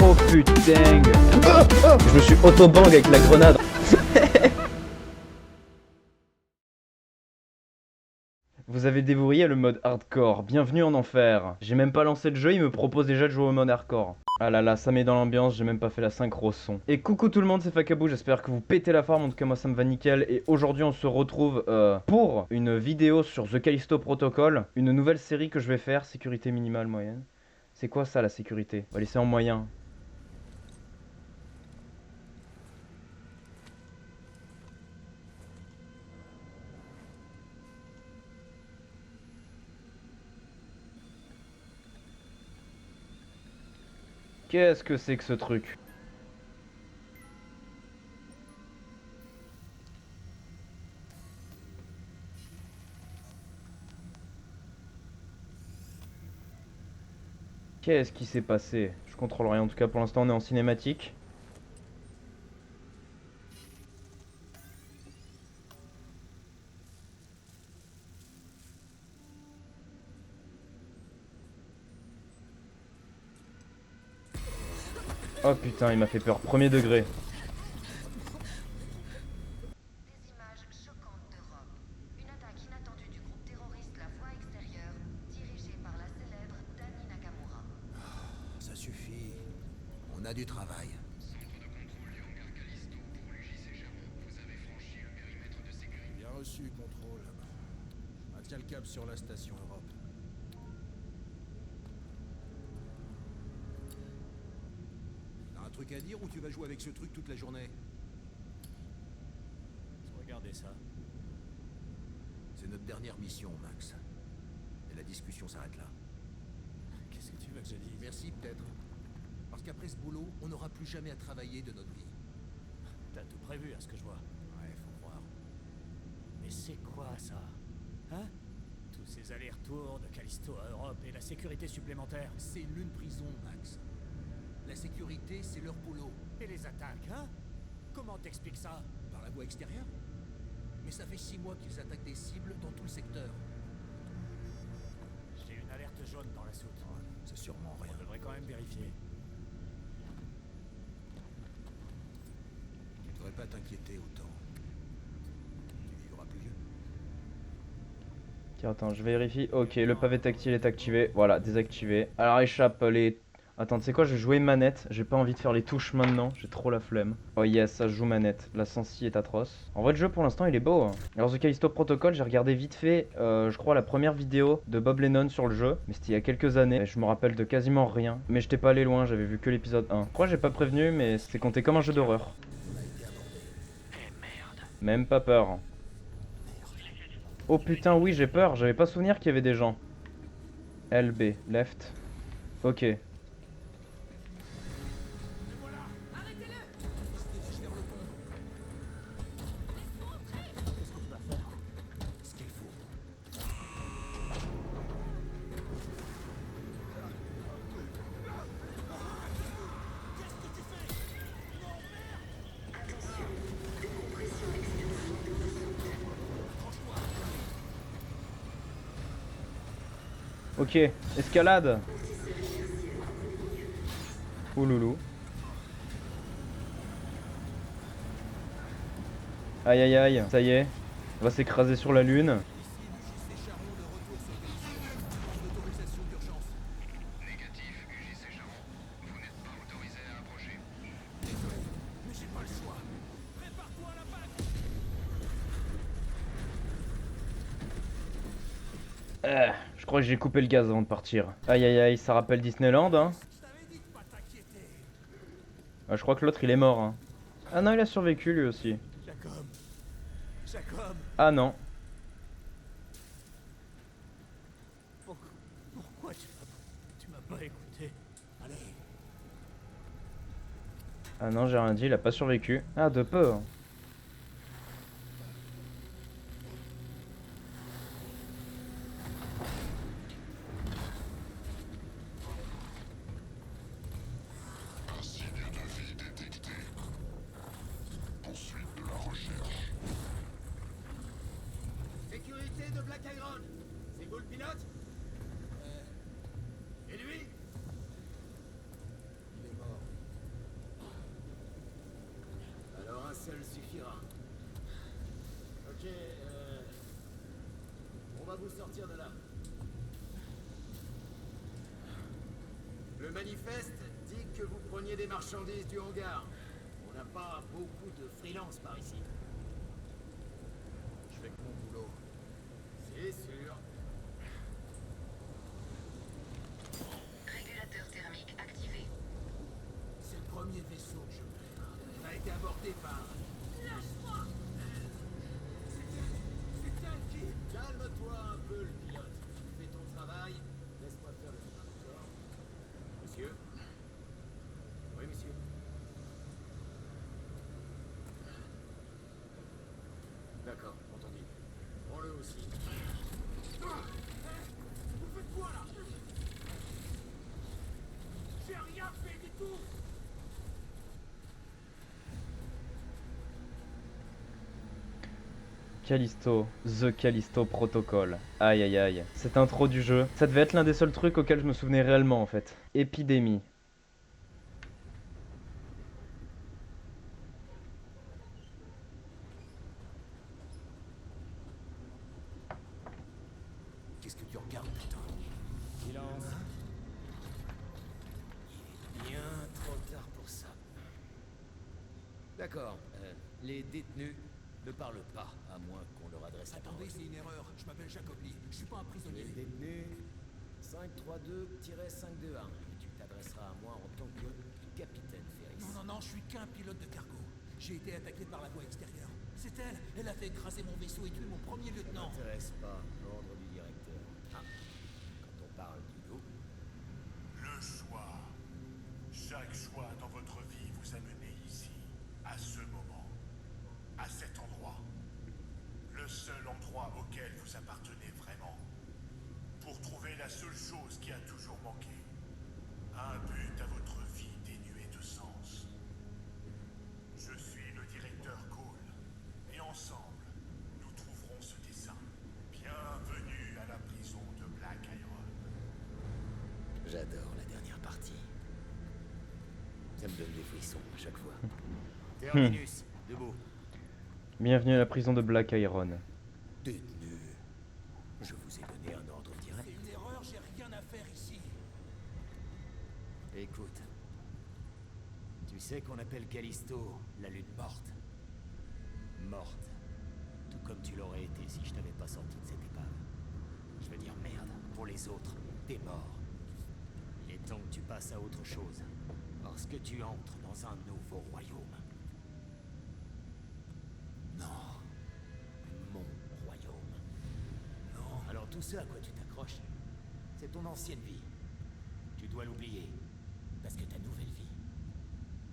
Oh putain. Je me suis auto-bang avec la grenade. Vous avez déverrouillé le mode hardcore, bienvenue en enfer. J'ai même pas lancé le jeu, il me propose déjà de jouer au mode hardcore. Ah là là, ça met dans l'ambiance, j'ai même pas fait la synchro son. Et coucou tout le monde, c'est Fakabou, j'espère que vous pétez la forme, en tout cas moi ça me va nickel. Et aujourd'hui on se retrouve pour une vidéo sur The Callisto Protocol, une nouvelle série que je vais faire, sécurité minimale moyenne. C'est quoi ça la sécurité? On va laisser en moyen. Qu'est-ce que c'est que ce truc? Qu'est-ce qui s'est passé? Je contrôle rien, en tout cas pour l'instant on est en cinématique. Oh putain, il m'a fait peur, premier degré. Des images choquantes d'Europe. Une attaque inattendue du groupe terroriste La Voie Extérieure, dirigée par la célèbre Dani Nakamura. Ça suffit. On a du travail. Centre de contrôle du hangar Callisto pour l'UJC Germain. Vous avez franchi le périmètre de sécurité. Bien reçu, contrôle. Maintiens le cap sur la station Europe. T'as un truc à dire ou tu vas jouer avec ce truc toute la journée? Regardez ça. C'est notre dernière mission, Max. Et la discussion s'arrête là. Qu'est-ce que tu veux que je dise? Merci, peut-être. Parce qu'après ce boulot, on n'aura plus jamais à travailler de notre vie. T'as tout prévu à ce que je vois. Ouais, faut croire. Mais c'est quoi ça? Hein? Tous ces allers-retours de Callisto à Europe et la sécurité supplémentaire. C'est l'une prison, Max. La sécurité, c'est leur boulot. Et les attaques, hein? Comment t'expliques ça? Par la voie extérieure? Mais ça fait 6 mois qu'ils attaquent des cibles dans tout le secteur. J'ai une alerte jaune dans la soute. Ouais, c'est sûrement rien. On devrait quand même vérifier. Tu devrais pas t'inquiéter autant. Tu vivras plus vieux. Ok, attends, je vérifie. Ok, le pavé tactile est activé. Voilà, désactivé. Alors, échappe les... Attends, tu sais quoi, je vais jouer manette. J'ai pas envie de faire les touches maintenant. J'ai trop la flemme. Oh yes, ça je joue manette. La sensi est atroce. En vrai, le jeu pour l'instant, il est beau. Hein. Alors, The Callisto Protocol, j'ai regardé vite fait, je crois, la première vidéo de Bob Lennon sur le jeu. Mais c'était il y a quelques années. Et je me rappelle de quasiment rien. Mais j'étais pas allé loin, j'avais vu que l'épisode 1. Je crois que j'ai pas prévenu, mais c'est compté comme un jeu d'horreur. Même pas peur. Oh putain, oui, j'ai peur. J'avais pas souvenir qu'il y avait des gens. LB, left. Ok. Ce qu'il faut. Ok, escalade. Ouloulou. Aïe aïe aïe, ça y est. On va s'écraser sur la lune. Autorisation d'urgence. Négatif, UJC Germain. Vous n'êtes pas autorisé à approcher. Désolé, mais j'ai pas le choix. Prépare-toi à l'impact. Je crois que j'ai coupé le gaz avant de partir. Aïe aïe aïe, ça rappelle Disneyland, hein. Je t'avais dit de pas t'inquiéter. Je crois que l'autre il est mort, hein. Ah non, il a survécu lui aussi. Jacob. Jacob. Ah non. Pourquoi tu m'as pas écouté? Allez. Ah non, j'ai rien dit, il a pas survécu. Ah, de peu. Hein. Signe de vie détecté. Poursuite de la recherche. Sécurité de Black Iron. C'est vous le pilote? Et lui? Ok, on va vous sortir de là. Le manifeste dit que vous preniez des marchandises du hangar. On n'a pas beaucoup de freelance par ici. Je fais que mon boulot. C'est sûr. Régulateur thermique activé. C'est le premier vaisseau que je perds. Il a été abordé par... Lâche-moi! C'est elle qui... Calme-toi un peu, le pilote. Fais ton travail. Laisse-moi faire le mien, d'accord? Monsieur? Oui, monsieur. D'accord, entendu. Prends-le aussi. Vous faites quoi, là? J'ai rien fait du tout! Callisto, The Callisto Protocol. Aïe aïe aïe. Cette intro du jeu, ça devait être l'un des seuls trucs auxquels je me souvenais réellement en fait. Épidémie. Qu'est-ce que tu regardes, putain? Silence. Il est bien trop tard pour ça. D'accord. Les détenus ne parlent pas, à moins qu'on leur adresse la parole. Attendez, c'est une erreur. Je m'appelle Jacob Lee. Je suis pas un prisonnier. Les détenus 532-521. Et tu t'adresseras à moi en tant que capitaine Ferris. Non, non, non, je suis qu'un pilote de cargo. J'ai été attaqué par la voie extérieure. C'est elle. Elle a fait écraser mon vaisseau et tuer mon premier lieutenant. Ça m'intéresse pas, l'ordre du directeur. Ah, quand on parle du loup, Le choix. Chaque choix dans votre vie vous a mené ici, à ce moment, à cet endroit. Le seul endroit auquel vous appartenez vraiment. Pour trouver la seule chose qui a toujours manqué. Un but à votre vie dénué de sens. Je suis le directeur Cole, et ensemble, nous trouverons ce dessin. Bienvenue à la prison de Black Iron. j'adore la dernière partie. Ça me donne des frissons à chaque fois. Terminus, debout. Bienvenue à la prison de Black Iron. Détenu. Je vous ai donné un ordre direct. C'est une erreur, j'ai rien à faire ici. Écoute. Tu sais qu'on appelle Callisto la lune morte. Morte. Tout comme tu l'aurais été si je t'avais pas sorti de cette épave. Je veux dire merde, pour les autres, t'es mort. Il est temps que tu passes à autre chose. Parce que tu entres dans un nouveau royaume. Non. Mon royaume. Non. Alors tout ce à quoi tu t'accroches, c'est ton ancienne vie. Tu dois l'oublier. Parce que ta nouvelle vie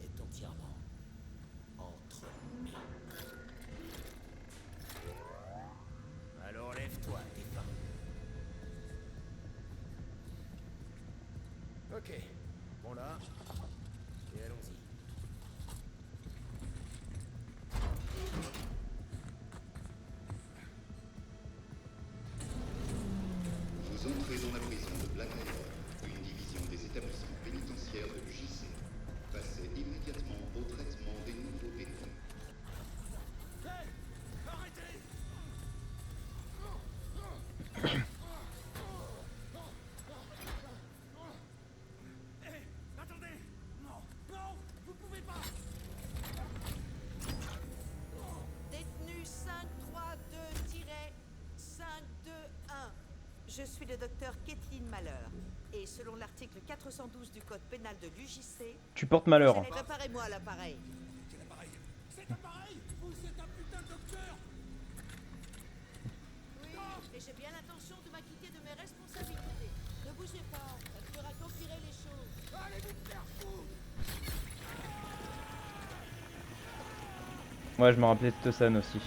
est entièrement entre mes mains. Alors lève-toi, t'es faim. Ok. Bon là. Et allons-y. Vous entrez dans la prison de Black Iron, une division des établissements pénitentiaires de l'UJC. Passez immédiatement au traitement des nouveaux détenus. Hey! Arrêtez! Hey! Attendez! Non! Non! Vous pouvez pas! Détenu 532-521. Je suis le docteur Kathleen Malheur. Et selon l'article 412 du code pénal de l'UJC, Tu portes malheur. préparez-moi l'appareil. Quel appareil? C'est appareil! Vous êtes un putain de docteur! Oui, et j'ai bien l'intention de m'acquitter de mes responsabilités. Ne bougez pas, ça ne fera qu'empirer les choses. Allez vous faire foutre! Ouais, je me rappelais de cette scène aussi.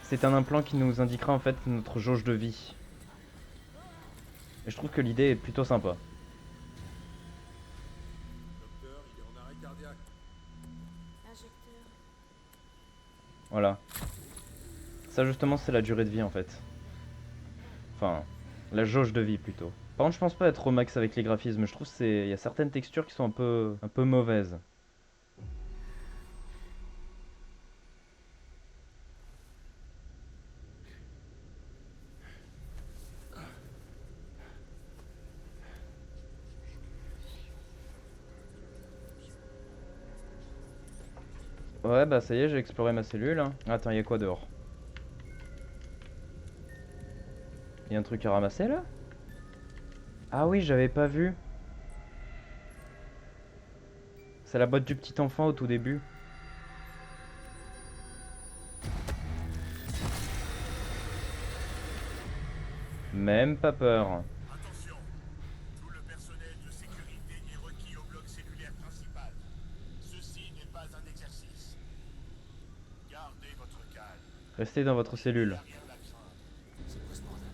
C'est un implant qui nous indiquera en fait notre jauge de vie. Et je trouve que l'idée est plutôt sympa. Docteur, il est en arrêt cardiaque. Injecteur. Voilà. Ça justement c'est la durée de vie en fait. Enfin, la jauge de vie plutôt. Par contre je pense pas être au max avec les graphismes, je trouve il y a certaines textures qui sont un peu mauvaises. Ouais, bah ça y est, j'ai exploré ma cellule. Hein. Attends, y'a quoi dehors? Y'a un truc à ramasser là? Ah oui, j'avais pas vu. C'est la boîte du petit enfant au tout début. Même pas peur. Attention, tout le personnel de sécurité est requis au bloc cellulaire principal. Ceci n'est pas un exercice. Gardez votre calme. Restez dans votre cellule. Rien à craindre. C'est quoi ce bordel?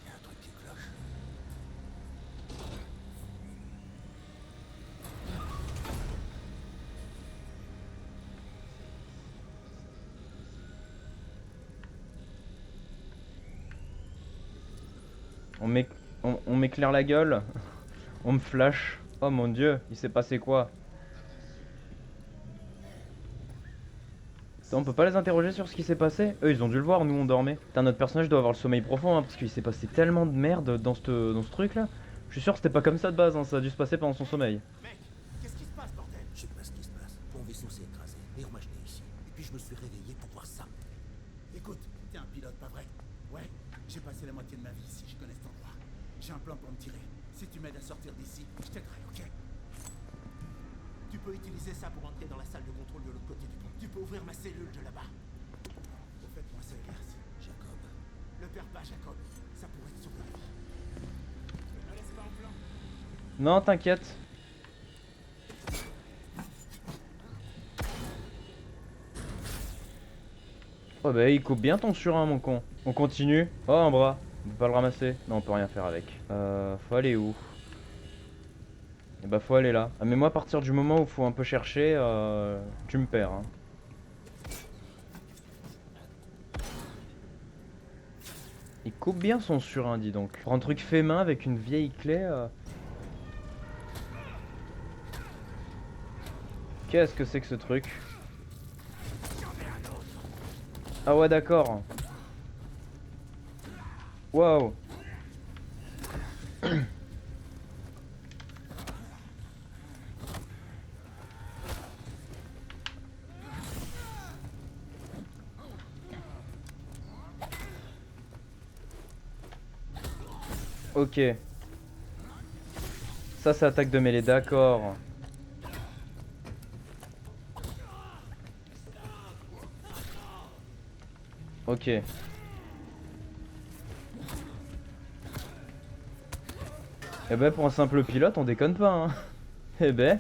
Il y a un truc qui cloche. On m'éclaire la gueule. On me flash. Oh mon dieu, il s'est passé quoi? On peut pas les interroger sur ce qui s'est passé? Eux ils ont dû le voir, nous on dormait. Putain, notre personnage doit avoir le sommeil profond hein, parce qu'il s'est passé tellement de merde dans ce truc là. Je suis sûr que c'était pas comme ça de base, hein, ça a dû se passer pendant son sommeil. Mec, qu'est-ce qui se passe, bordel? Je sais pas ce qui se passe. Mon vaisseau s'est écrasé et on m'a jeté ici. Et puis je me suis réveillé pour voir ça. Écoute, t'es un pilote, pas vrai? Ouais, j'ai passé la moitié de ma vie ici, je connais cet endroit. J'ai un plan pour me tirer. Si tu m'aides à sortir d'ici, je t'aiderai, ok? Tu peux utiliser ça pour entrer dans la salle de contrôle de l'autre côté du pont. Tu peux ouvrir ma cellule de là-bas. Au fait, moi c'est Garth. Jacob. Le perds pas, Jacob. Ça pourrait te sauver la vie. Me laisse pas en plan. Non, t'inquiète. Oh bah il coupe bien ton surin mon con. On continue. Oh un bras. On peut pas le ramasser. Non on peut rien faire avec. Faut aller où? Et bah faut aller là. Ah mais moi à partir du moment où faut un peu chercher, tu me perds hein. Il coupe bien son surin dis donc. Pour un truc fait main avec une vieille clé. Qu'est-ce que c'est que ce truc? Ah ouais d'accord. Waouh. Ok. Ça c'est attaque de mêlée, d'accord. Ok. Eh ben pour un simple pilote on déconne pas hein. Eh ben.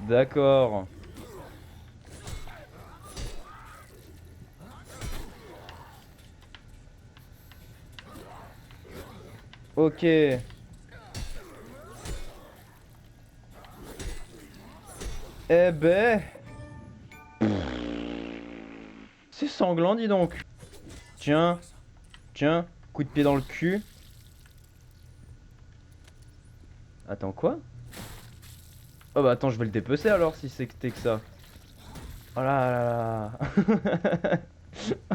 D'accord. Ok. Eh ben. C'est sanglant dis donc. Tiens. Tiens. Coup de pied dans le cul. Attends quoi? Oh bah attends je vais le dépecer alors si c'était que ça. Oh là là là.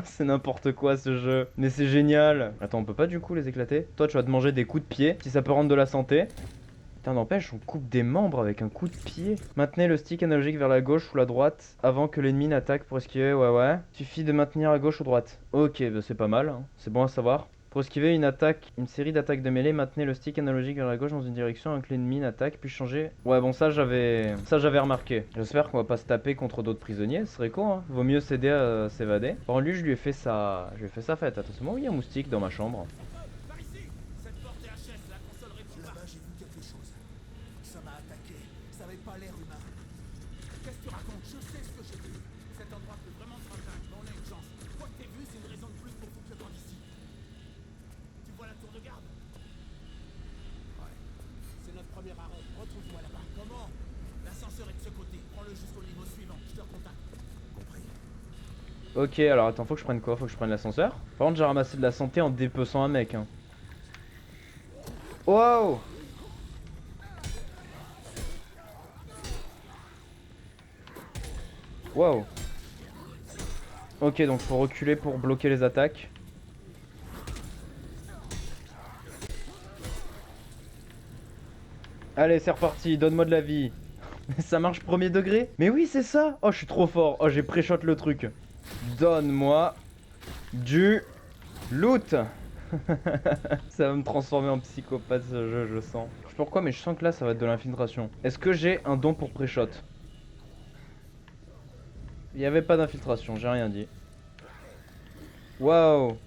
C'est n'importe quoi ce jeu. Mais c'est génial. Attends on peut pas du coup les éclater? Toi tu vas te manger des coups de pied si ça peut rendre de la santé. Putain n'empêche on coupe des membres avec un coup de pied. Maintenez le stick analogique vers la gauche ou la droite avant que l'ennemi n'attaque pour esquiver. Ouais ouais. Suffit de maintenir à gauche ou droite. Ok bah c'est pas mal hein. C'est bon à savoir. Pour esquiver une série d'attaques de mêlée, maintenez le stick analogique vers la gauche dans une direction avant que l'ennemi n'attaque, puis changer. Ouais bon ça j'avais remarqué. J'espère qu'on va pas se taper contre d'autres prisonniers, ce serait con hein. Vaut mieux s'aider à s'évader. Par lui je lui ai fait sa fête. Attention, oui il y a un moustique dans ma chambre. Par ici! Cette porte est HS, la console répond. Là-bas, j'ai vu quelque chose. Ça m'a attaqué. Ça avait pas l'air humain. Qu'est-ce que tu racontes? Je sais ce que j'ai vu. Cet endroit peut vraiment te rendre dingue, mais on a une chance. Quoi que t'aies vu, c'est une raison de plus pour foutre le camp d'ici. Tu vois la tour de garde? Ouais. C'est notre premier arrêt. Retrouve-moi là-bas. Comment? L'ascenseur est de ce côté. Prends-le jusqu'au niveau suivant. Je te recontacte. Compris. Ok alors attends faut que je prenne quoi? Faut que je prenne l'ascenseur. Par contre j'ai ramassé de la santé en dépeçant un mec hein. Wow. Wow. Ok donc faut reculer pour bloquer les attaques. Allez, c'est reparti, donne-moi de la vie. Ça marche premier degré? Mais oui, c'est ça. Oh, je suis trop fort. Oh, j'ai pré-shot le truc. Donne-moi du loot. Ça va me transformer en psychopathe ce jeu, je sens. Je sais pas pourquoi, mais je sens que là, ça va être de l'infiltration. Est-ce que j'ai un don pour pré-shot? Il n'y avait pas d'infiltration, j'ai rien dit. Waouh.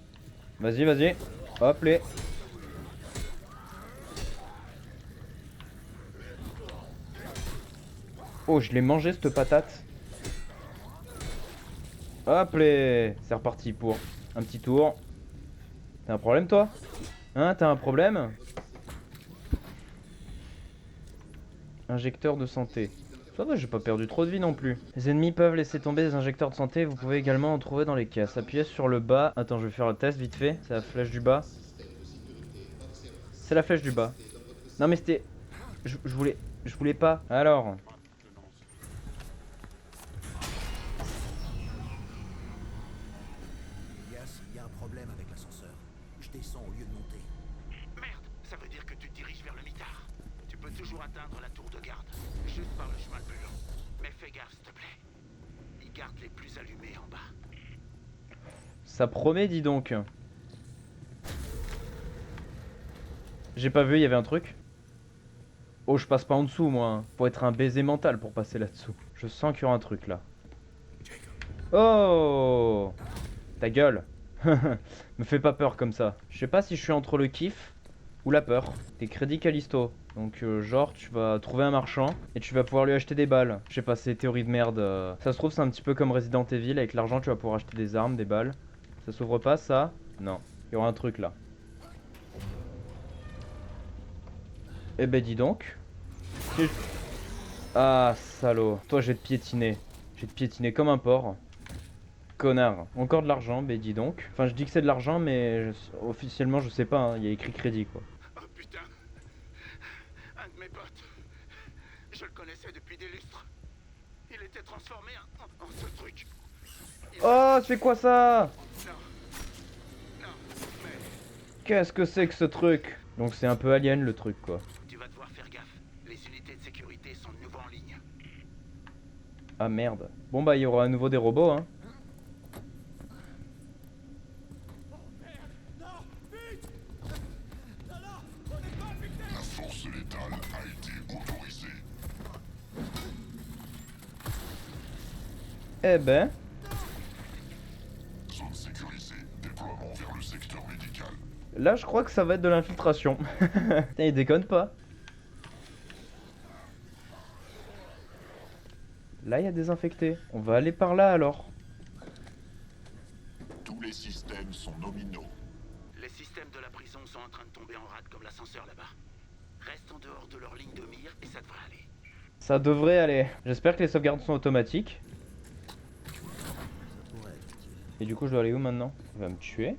Vas-y, vas-y. Hop, les. Oh, je l'ai mangé cette patate. Hop, les. C'est reparti pour un petit tour. T'as un problème, toi? Hein, t'as un problème? Injecteur de santé. Ça va, j'ai pas perdu trop de vie non plus. Les ennemis peuvent laisser tomber des injecteurs de santé. Vous pouvez également en trouver dans les caisses. Appuyez sur le bas. Attends, je vais faire le test vite fait. C'est la flèche du bas. C'est la flèche du bas. Non mais c'était... Je voulais pas. Alors... Elias, il y a un problème avec l'ascenseur. Je descends au lieu de monter. Merde, ça veut dire que tu te diriges vers le mitard. Tu peux toujours atteindre la tour de garde, juste par le chemin le plus long. Mais fais gaffe, s'il te plaît. Ils gardent les plus allumés en bas. Ça promet, dis donc. J'ai pas vu, il y avait un truc. Oh, je passe pas en dessous, moi. Hein. Faut être un baiser mental pour passer là-dessous. Je sens qu'il y aura un truc, là. Oh! Ta gueule. Me fais pas peur comme ça. Je sais pas si je suis entre le kiff ou la peur. Des crédits Callisto. Donc genre tu vas trouver un marchand et tu vas pouvoir lui acheter des balles. Je sais pas, c'est théorie de merde. Ça se trouve c'est un petit peu comme Resident Evil. Avec l'argent tu vas pouvoir acheter des armes, des balles. Ça s'ouvre pas ça? Non. Il y aura un truc là. Eh ben dis donc. Ah salaud. Toi je vais te piétiner. Je vais te piétiner comme un porc. Connard. Encore de l'argent, ben dis donc. Enfin je dis que c'est de l'argent mais officiellement je sais pas. Hein. Il y a écrit crédit quoi. Oh putain. Un de mes potes. Je le connaissais depuis des lustres. Il était transformé en ce truc. Oh c'est quoi ça? Non. Non, mais Qu'est-ce que c'est que ce truc? Donc c'est un peu alien le truc quoi. tu vas devoir faire gaffe. Les unités de sécurité sont de nouveau en ligne. Ah merde. Bon bah il y aura à nouveau des robots hein. La force létale a été autorisée. Eh ben. Zone sécurisée. Déploiement vers le secteur médical. Là je crois que ça va être de l'infiltration. Putain il déconne pas. Là il y a des infectés. On va aller par là alors. Tous les systèmes sont nominaux. Les systèmes de la prison sont en train de tomber en rade comme l'ascenseur là-bas. Reste en dehors de leur ligne de mire et ça devrait aller. Ça devrait aller. J'espère que les sauvegardes sont automatiques. Ça pourrait être utile. Et du coup je dois aller où maintenant? Il va me tuer.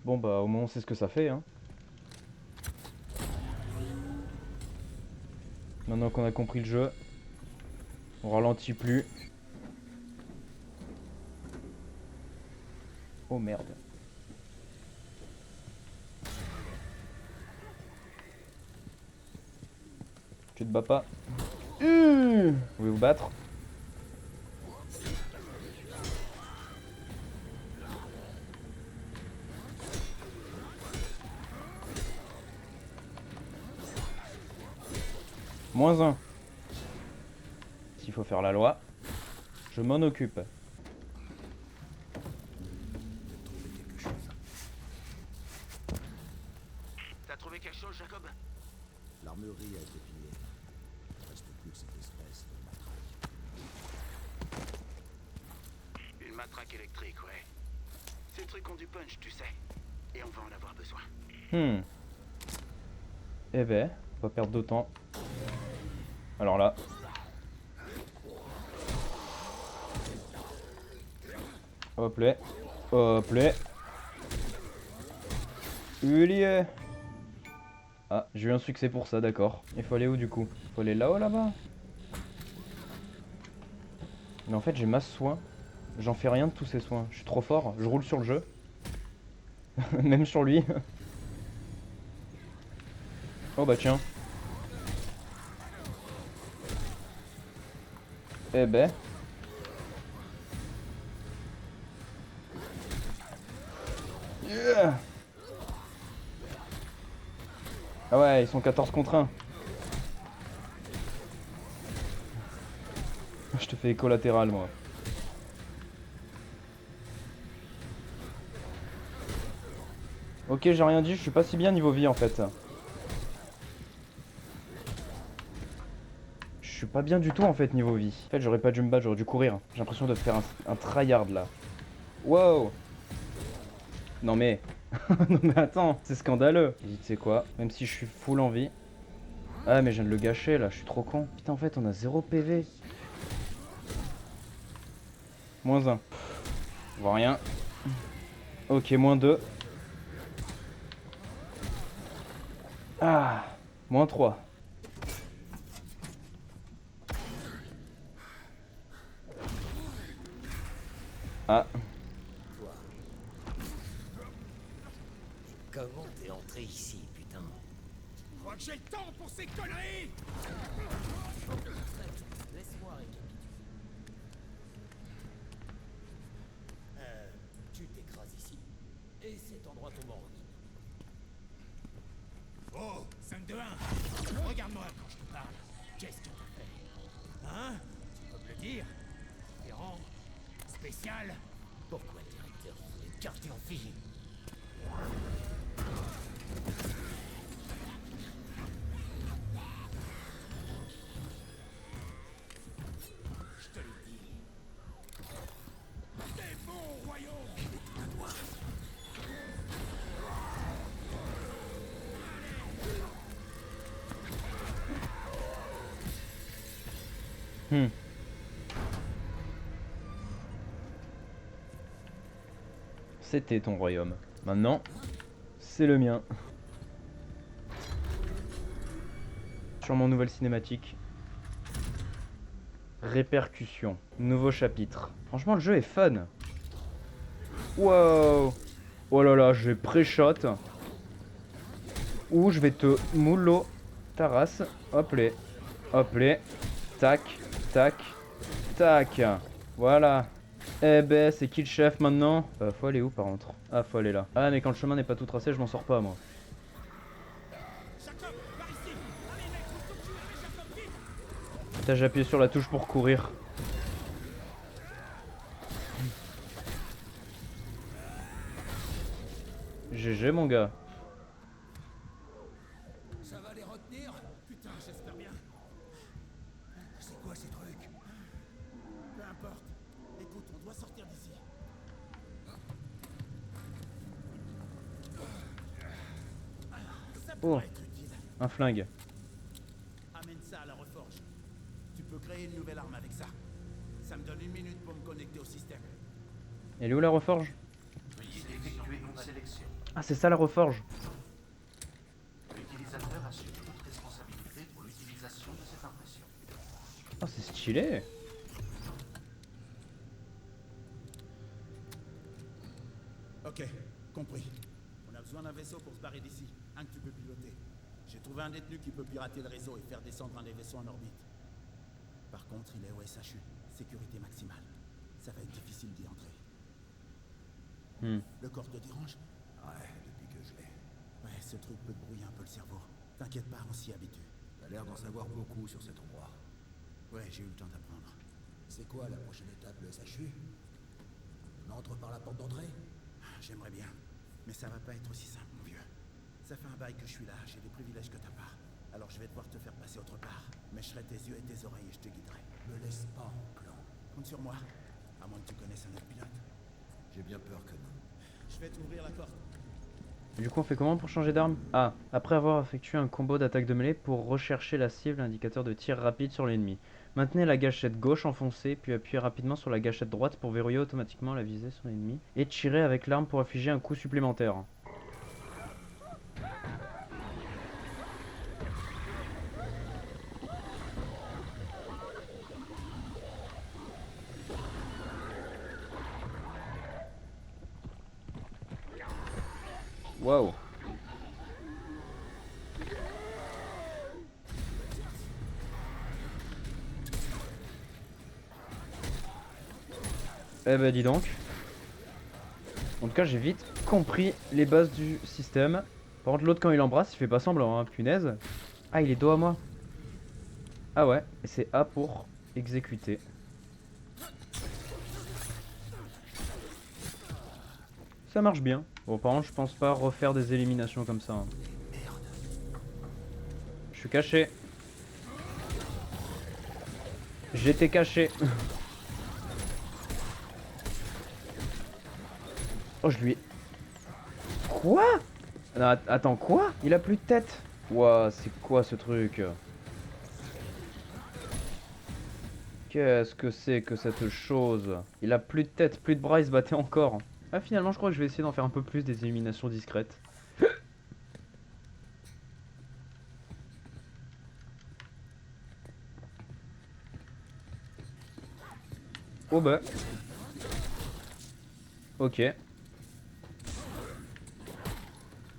Bon bah au moins on sait ce que ça fait hein. Maintenant qu'on a compris le jeu, on ralentit plus. Oh merde. Tu te bats pas. Vous voulez vous battre? Moins un. S'il faut faire la loi, je m'en occupe. T'as trouvé quelque chose, Jacob? L'armurerie a été pillée. Il ne reste plus que cette espèce de matraque. Une matraque électrique, ouais. Ces trucs ont du punch, tu sais. Et on va en avoir besoin. Eh ben, on va perdre de temps. Alors là. Hop là. Hop là. Ulier. Ah, j'ai eu un succès pour ça, d'accord. Il faut aller où du coup? Il faut aller là-haut là-bas? Mais en fait, j'ai masse soin. J'en fais rien de tous ces soins. Je suis trop fort. Je roule sur le jeu. Même sur lui. Oh bah tiens. Eh ben. Yeah. Ah ouais, ils sont 14 contre 1. Je te fais collatéral moi. Ok, j'ai rien dit, je suis pas si bien niveau vie en fait. Je suis pas bien du tout en fait niveau vie. En fait, j'aurais pas dû me battre, j'aurais dû courir. J'ai l'impression de faire un tryhard là. Wow. Non mais... non mais attends, c'est scandaleux. Tu sais quoi, même si je suis full en vie... Ah mais je viens de le gâcher là, je suis trop con. Putain en fait on a 0 PV. Moins 1. On voit rien. Ok, moins 2. Ah, moins 3. Ah. Comment t'es entré ici, putain? Je crois que j'ai le temps pour ces conneries. Laisse-moi récapituler. Tu t'écrases ici, et cet endroit tombe en ruine. Oh, 5-2-1. Regarde-moi quand je te parle. Qu'est-ce qu'on t'a fait? Hein? Tu peux me le dire? Différent? Spécial? Pourquoi le directeur voulait te garder en vie? Je te l'ai dit. Des bons royaumes! C'était ton royaume. Maintenant, c'est le mien. Sûrement nouvelle cinématique. Répercussions. Nouveau chapitre. Franchement, le jeu est fun. Wow. Oh là là, je vais pré-shot. Ou je vais te moulot ta race. Hop les. Hop les. Tac. Tac. Tac. Voilà. Eh ben, c'est qui le chef maintenant? Faut aller où par contre? Ah, faut aller là. Ah, mais quand le chemin n'est pas tout tracé, je m'en sors pas moi. Jacob, par ici! Allez, mec, faut que tu aies Jacob, vite! Putain, j'ai appuyé sur la touche pour courir. GG mon gars. Ça va les retenir? Putain, j'espère bien. C'est quoi ces trucs? Peu importe. Écoute, on doit sortir d'ici. Ça Oh, pourrait être utile. un flingue. Amène ça à la reforge. Tu peux créer une nouvelle arme avec ça. Ça me donne 1 minute pour me connecter au système. Elle est où la reforge? Veuillez effectuer une sélection. Ah, c'est ça la reforge. L'utilisateur assume toute responsabilité pour l'utilisation de cette impression. Oh, c'est stylé. Ok, compris. On a besoin d'un vaisseau pour se barrer d'ici. Un que tu peux piloter. J'ai trouvé un détenu qui peut pirater le réseau et faire descendre un des vaisseaux en orbite. Par contre, il est au SHU. Sécurité maximale. Ça va être difficile d'y entrer. Le corps te dérange? Ouais, depuis que je l'ai. Ouais, ce truc peut te brouiller un peu le cerveau. T'inquiète pas, on s'y habitue. T'as l'air d'en savoir beaucoup sur cet endroit. Ouais, j'ai eu le temps d'apprendre. C'est quoi la prochaine étape, le SHU? On entre par la porte d'entrée? J'aimerais bien. Mais ça va pas être aussi simple, mon vieux. Ça fait un bail que je suis là, j'ai des privilèges que t'as pas. Alors je vais devoir te faire passer autre part. Mais je serai tes yeux et tes oreilles et je te guiderai. Me laisse pas en plan. Compte sur moi. À moins que tu connaisses un autre pilote. J'ai bien peur que non. Je vais t'ouvrir la porte. Du coup, on fait comment pour changer d'arme? Ah, après avoir effectué un combo d'attaque de mêlée pour rechercher la cible, indicateur de tir rapide sur l'ennemi. Maintenez la gâchette gauche enfoncée, puis appuyez rapidement sur la gâchette droite pour verrouiller automatiquement la visée sur l'ennemi. Et tirez avec l'arme pour infliger un coup supplémentaire. Waouh. Eh ben dis donc. En tout cas j'ai vite compris les bases du système. Par contre l'autre quand il embrasse il fait pas semblant hein, punaise. Ah il est dos à moi. Ah ouais, et c'est A pour exécuter. Ça marche bien. Bon par contre je pense pas refaire des éliminations comme ça. Hein. Je suis caché. J'étais caché. Oh je lui ai... Quoi? Non, attends quoi? Il a plus de tête. Ouah c'est quoi ce truc? Qu'est-ce que c'est que cette chose? Il a plus de tête, plus de bras, il se battait encore. Ah finalement je crois que je vais essayer d'en faire un peu plus des éliminations discrètes. Oh bah. Ok.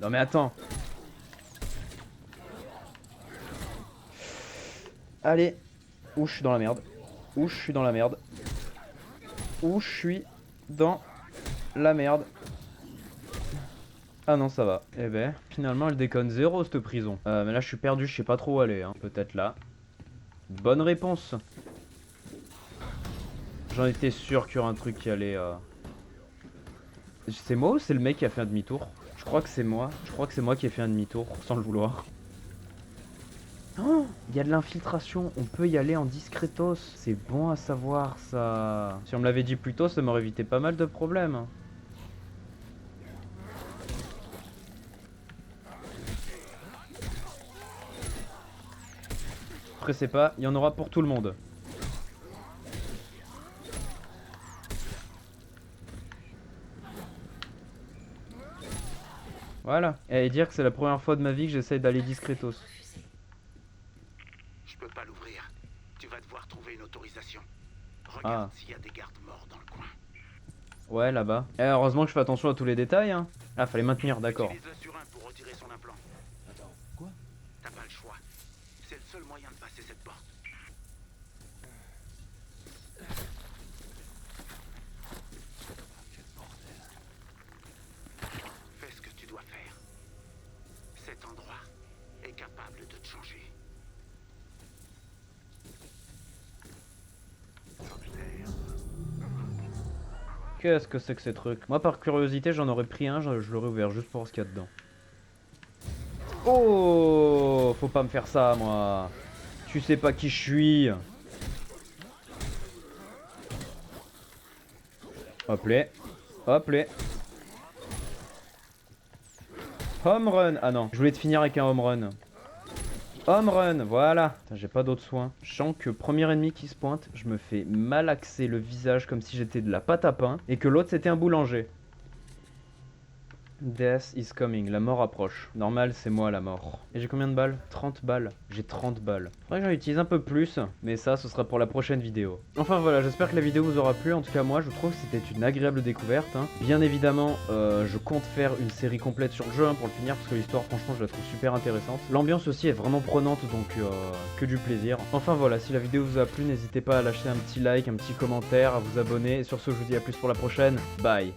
Non mais attends. Allez. Ouh je suis dans la merde. Ouh je suis dans la merde. Ouh je suis dans la merde. Ah non ça va. Eh ben finalement elle déconne zéro cette prison. Mais là je suis perdu, je sais pas trop où aller hein. Peut-être là. Bonne réponse. J'en étais sûr qu'il y aurait un truc qui allait... C'est moi ou c'est le mec qui a fait un demi-tour? Je crois que c'est moi. Je crois que c'est moi qui ai fait un demi-tour sans le vouloir. Oh, il y a de l'infiltration. On peut y aller en discretos. C'est bon à savoir ça. Si on me l'avait dit plus tôt, ça m'aurait évité pas mal de problèmes. Pressez pas, il y en aura pour tout le monde. Voilà. Et dire que c'est la première fois de ma vie que j'essaye d'aller discretos. Je peux pas l'ouvrir. Tu vas devoir trouver une autorisation. Regarde s'il y a des gardes morts dans le coin. Ouais, là-bas. Eh, heureusement que je fais attention à tous les détails. Hein. Ah, fallait maintenir, d'accord. Utilise le surin pour retirer son implant. Attends, quoi? T'as pas le choix. C'est le seul moyen de passer cette porte. Fais ce que tu dois faire. Cet endroit est capable de te changer. Qu'est-ce que c'est que ces trucs? Moi, par curiosité, j'en aurais pris un, je l'aurais ouvert juste pour voir ce qu'il y a dedans. Oh, faut pas me faire ça, moi. Tu sais pas qui je suis. Hop là. Hop là. Home run. Ah non, je voulais te finir avec un home run. Home run, voilà. J'ai pas d'autres soins. Je sens que premier ennemi qui se pointe, je me fais malaxer le visage comme si j'étais de la pâte à pain et que l'autre c'était un boulanger. Death is coming, la mort approche. Normal, c'est moi la mort. Et j'ai combien de balles? 30 balles. J'ai 30 balles. Faudrait que j'en utilise un peu plus, mais ça, ce sera pour la prochaine vidéo. Enfin voilà, j'espère que la vidéo vous aura plu. En tout cas, moi, je trouve que c'était une agréable découverte. Hein. Bien évidemment, je compte faire une série complète sur le jeu hein, pour le finir, parce que l'histoire, franchement, je la trouve super intéressante. L'ambiance aussi est vraiment prenante, donc que du plaisir. Enfin voilà, si la vidéo vous a plu, n'hésitez pas à lâcher un petit like, un petit commentaire, à vous abonner. Et sur ce, je vous dis à plus pour la prochaine. Bye.